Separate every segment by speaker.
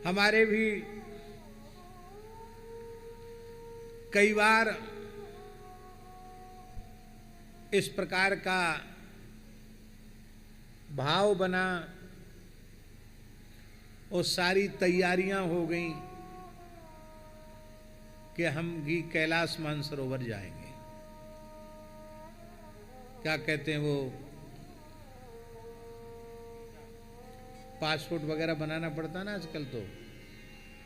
Speaker 1: हमारे भी कई बार इस प्रकार का भाव बना और सारी तैयारियां हो गई कि हम भी कैलाश मानसरोवर जाएंगे। क्या कहते हैं वो, पासपोर्ट वगैरह बनाना पड़ता ना आजकल, तो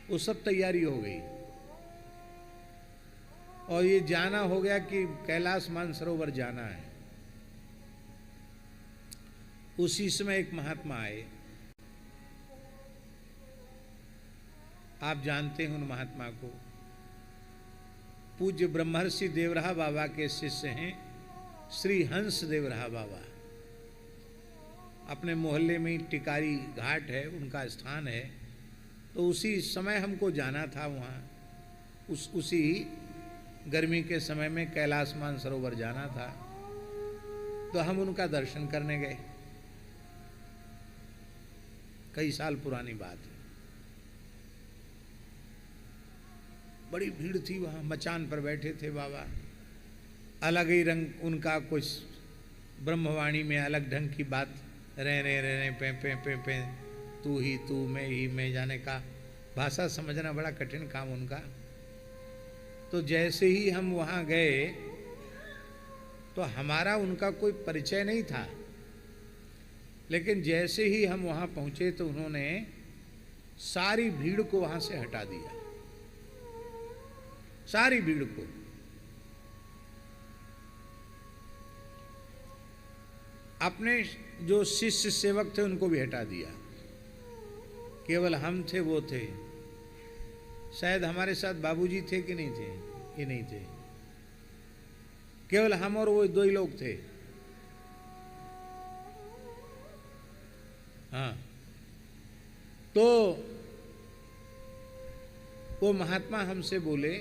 Speaker 1: वो सब तैयारी हो गई और ये जाना हो गया कि कैलाश मानसरोवर जाना है। उसी समय एक महात्मा आए, आप जानते हैं उन महात्मा को, पूज्य ब्रह्मर्षि देवराहा बाबा के शिष्य हैं श्री हंस देवराहा बाबा। अपने मोहल्ले में ही टिकारी घाट है, उनका स्थान है। तो उसी समय हमको जाना था वहाँ, उसी गर्मी के समय में कैलाश मानसरोवर जाना था। तो हम उनका दर्शन करने गए, कई साल पुरानी बात है। बड़ी भीड़ थी वहाँ, मचान पर बैठे थे बाबा, अलग ही रंग उनका, कुछ ब्रह्मवाणी में अलग ढंग की बात, रे पे पे पे पे, तू ही तू, मैं ही मैं, जाने का भाषा समझना बड़ा कठिन काम उनका। तो जैसे ही हम वहाँ गए तो हमारा उनका कोई परिचय नहीं था, लेकिन जैसे ही हम वहाँ पहुँचे तो उन्होंने सारी भीड़ को वहाँ से हटा दिया, सारी भीड़ को। अपने जो शिष्य सेवक थे उनको भी हटा दिया, केवल हम थे, वो थे। शायद हमारे साथ बाबूजी थे कि नहीं थे, ये नहीं थे, केवल हम और वो दो ही लोग थे। हाँ, तो वो महात्मा हमसे बोले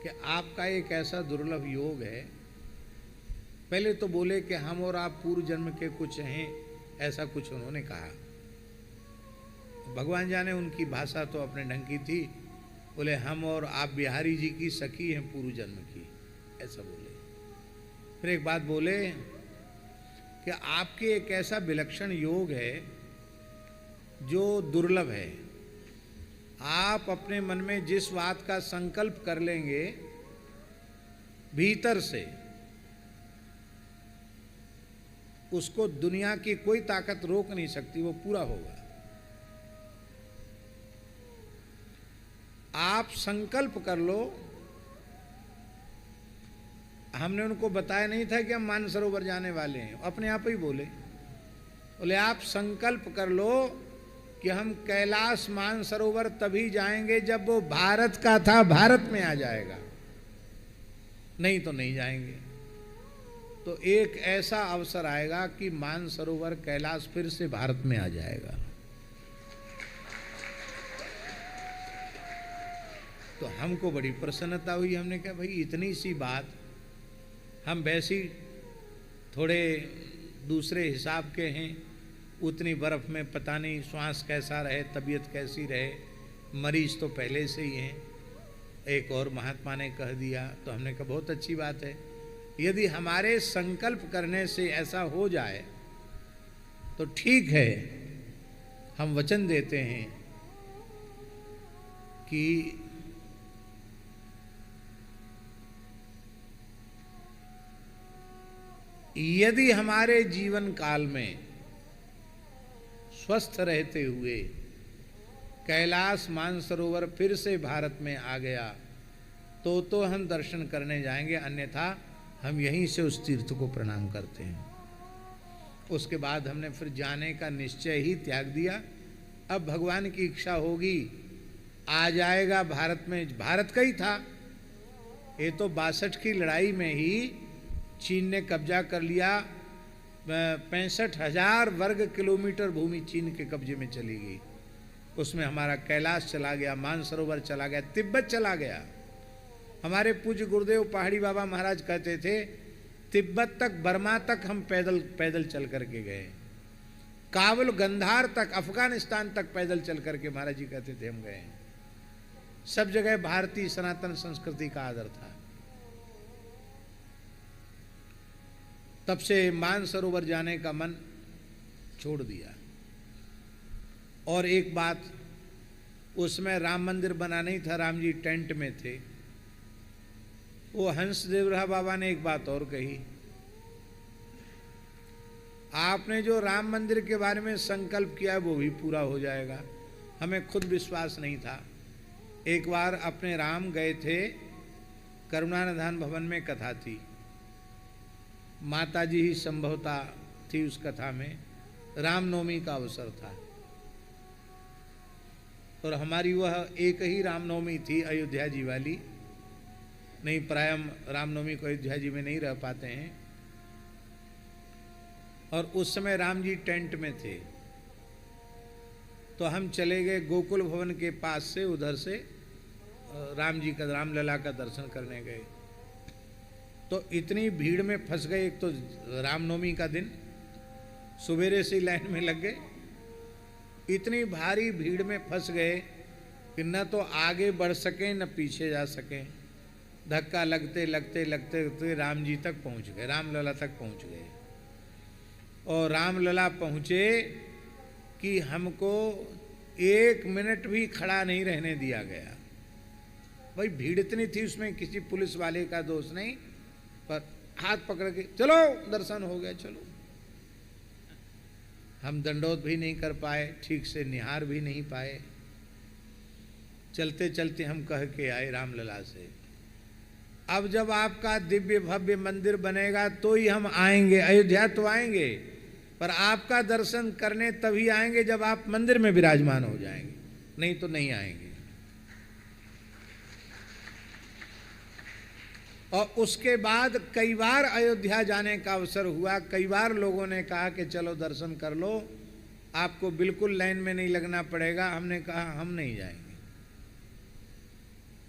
Speaker 1: कि आपका एक ऐसा दुर्लभ योग है। पहले तो बोले कि हम और आप पूर्व जन्म के कुछ हैं, ऐसा कुछ उन्होंने कहा। भगवान जाने उनकी भाषा तो अपने ढंग की थी। बोले हम और आप बिहारी जी की सखी हैं पूर्व जन्म की, ऐसा बोले। फिर एक बात बोले कि आपके एक ऐसा विलक्षण योग है जो दुर्लभ है। आप अपने मन में जिस बात का संकल्प कर लेंगे भीतर से, उसको दुनिया की कोई ताकत रोक नहीं सकती, वो पूरा होगा। आप संकल्प कर लो। हमने उनको बताया नहीं था कि हम मानसरोवर जाने वाले हैं, अपने आप ही बोले आप संकल्प कर लो कि हम कैलाश मानसरोवर तभी जाएंगे जब वो भारत का था भारत में आ जाएगा, नहीं तो नहीं जाएंगे। तो एक ऐसा अवसर आएगा कि मानसरोवर कैलाश फिर से भारत में आ जाएगा। तो हमको बड़ी प्रसन्नता हुई। हमने कहा भाई इतनी सी बात, हम वैसी थोड़े दूसरे हिसाब के हैं, उतनी बर्फ में पता नहीं श्वास कैसा रहे, तबीयत कैसी रहे, मरीज तो पहले से ही हैं। एक और महात्मा ने कह दिया, तो हमने कहा बहुत अच्छी बात है। यदि हमारे संकल्प करने से ऐसा हो जाए तो ठीक है, हम वचन देते हैं कि यदि हमारे जीवन काल में स्वस्थ रहते हुए कैलाश मानसरोवर फिर से भारत में आ गया तो हम दर्शन करने जाएंगे, अन्यथा हम यहीं से उस तीर्थ को प्रणाम करते हैं। उसके बाद हमने फिर जाने का निश्चय ही त्याग दिया। अब भगवान की इच्छा होगी आ जाएगा भारत में, भारत का ही था। ये तो 62 की लड़ाई में ही चीन ने कब्जा कर लिया। 65,000 वर्ग किलोमीटर भूमि चीन के कब्जे में चली गई। उसमें हमारा कैलाश चला गया, मानसरोवर चला गया, तिब्बत चला गया। हमारे पूज्य गुरुदेव पहाड़ी बाबा महाराज कहते थे तिब्बत तक, बर्मा तक हम पैदल पैदल चल करके गए। काबुल गंधार तक, अफगानिस्तान तक पैदल चल करके महाराज जी कहते थे हम गए हैं। सब जगह भारतीय सनातन संस्कृति का आदर था। तब से मानसरोवर जाने का मन छोड़ दिया। और एक बात, उसमें राम मंदिर बना नहीं था, राम जी टेंट में थे। वो हंस देवरा बाबा ने एक बात और कही, आपने जो राम मंदिर के बारे में संकल्प किया है वो भी पूरा हो जाएगा। हमें खुद विश्वास नहीं था। एक बार अपने राम गए थे, करुणानिधान भवन में कथा थी, माता जी ही संभवता थी उस कथा में, रामनवमी का अवसर था और हमारी वह एक ही रामनवमी थी अयोध्या जी वाली, नहीं प्राय हम रामनवमी को अयोध्या जी में नहीं रह पाते हैं। और उस समय राम जी टेंट में थे, तो हम चले गए गोकुल भवन के पास से, उधर से राम जी का, रामलला का दर्शन करने गए। तो इतनी भीड़ में फंस गए, एक तो रामनवमी का दिन, सवेरे से लाइन में लग गए, इतनी भारी भीड़ में फंस गए कि न तो आगे बढ़ सकें न पीछे जा सकें। धक्का लगते लगते लगते लगते राम जी तक पहुंच गए, रामलला तक पहुंच गए। और रामलला पहुंचे कि हमको 1 मिनट भी खड़ा नहीं रहने दिया गया। भाई भीड़ इतनी थी, उसमें किसी पुलिस वाले का दोष नहीं, पर हाथ पकड़ के चलो दर्शन हो गया, चलो। हम दंडोत भी नहीं कर पाए, ठीक से निहार भी नहीं पाए। चलते चलते हम कह के आए रामलला से, अब जब आपका दिव्य भव्य मंदिर बनेगा तो ही हम आएंगे, अयोध्या तो आएंगे, पर आपका दर्शन करने तभी आएंगे जब आप मंदिर में विराजमान हो जाएंगे, नहीं तो नहीं आएंगे। और उसके बाद कई बार अयोध्या जाने का अवसर हुआ, कई बार लोगों ने कहा कि चलो दर्शन कर लो, आपको बिल्कुल लाइन में नहीं लगना पड़ेगा। हमने कहा हम नहीं जाएंगे।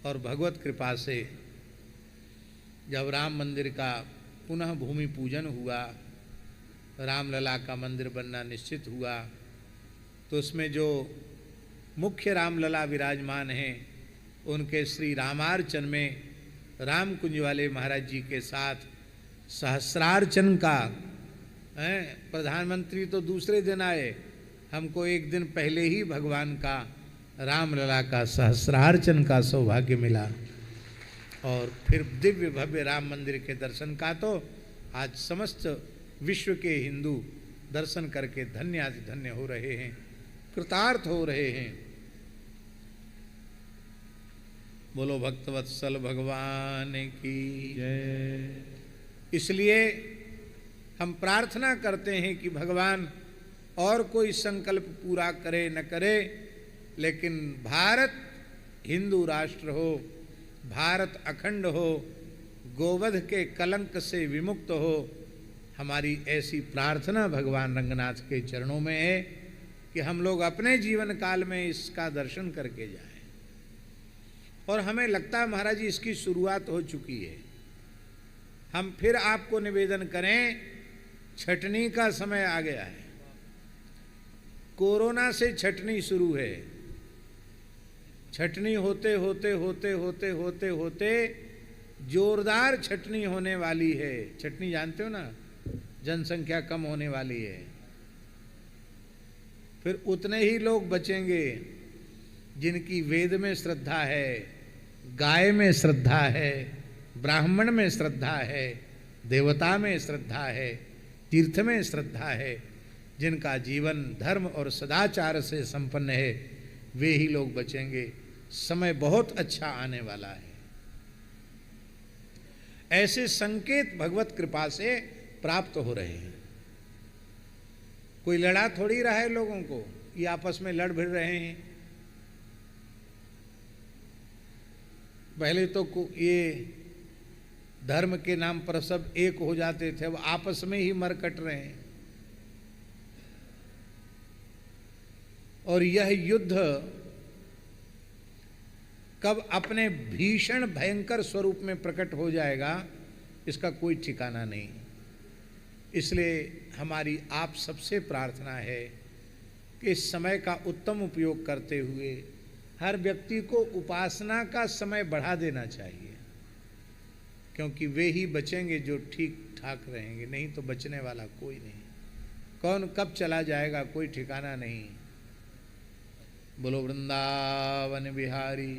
Speaker 1: और भगवत कृपा से जब राम मंदिर का पुनः भूमि पूजन हुआ, रामलला का मंदिर बनना निश्चित हुआ, तो उसमें जो मुख्य रामलला विराजमान हैं, उनके श्री रामार्चन में राम कुंज वाले महाराज जी के साथ सहस्रार्चन का, प्रधानमंत्री तो दूसरे दिन आए, हमको एक दिन पहले ही भगवान का रामलला का सहस्रार्चन का सौभाग्य मिला। और फिर दिव्य भव्य राम मंदिर के दर्शन का तो आज समस्त विश्व के हिंदू दर्शन करके धन्य धन्य हो रहे हैं, कृतार्थ हो रहे हैं। बोलो भक्तवत्सल भगवान की जय। इसलिए हम प्रार्थना करते हैं कि भगवान और कोई संकल्प पूरा करे न करे, लेकिन भारत हिंदू राष्ट्र हो, भारत अखंड हो, गोवध के कलंक से विमुक्त हो, हमारी ऐसी प्रार्थना भगवान रंगनाथ के चरणों में है कि हम लोग अपने जीवन काल में इसका दर्शन करके जाएं। और हमें लगता है महाराज जी इसकी शुरुआत हो चुकी है। हम फिर आपको निवेदन करें, छठनी का समय आ गया है। कोरोना से छठनी शुरू है, छठनी होते होते होते होते होते होते जोरदार छठनी होने वाली है। छठनी जानते हो ना, जनसंख्या कम होने वाली है। फिर उतने ही लोग बचेंगे जिनकी वेद में श्रद्धा है, गाय में श्रद्धा है, ब्राह्मण में श्रद्धा है, देवता में श्रद्धा है, तीर्थ में श्रद्धा है, जिनका जीवन धर्म और सदाचार से संपन्न है, वे ही लोग बचेंगे। समय बहुत अच्छा आने वाला है। ऐसे संकेत भगवत कृपा से प्राप्त हो रहे हैं। कोई लड़ा थोड़ी रहा है लोगों को, ये आपस में लड़ भिड़ रहे हैं। पहले तो ये धर्म के नाम पर सब एक हो जाते थे, अब आपस में ही मर कट रहे हैं। और यह युद्ध कब अपने भीषण भयंकर स्वरूप में प्रकट हो जाएगा, इसका कोई ठिकाना नहीं। इसलिए हमारी आप सबसे प्रार्थना है कि इस समय का उत्तम उपयोग करते हुए हर व्यक्ति को उपासना का समय बढ़ा देना चाहिए, क्योंकि वे ही बचेंगे जो ठीक ठाक रहेंगे, नहीं तो बचने वाला कोई नहीं। कौन कब चला जाएगा कोई ठिकाना नहीं। बोलो वृंदावन बिहारी।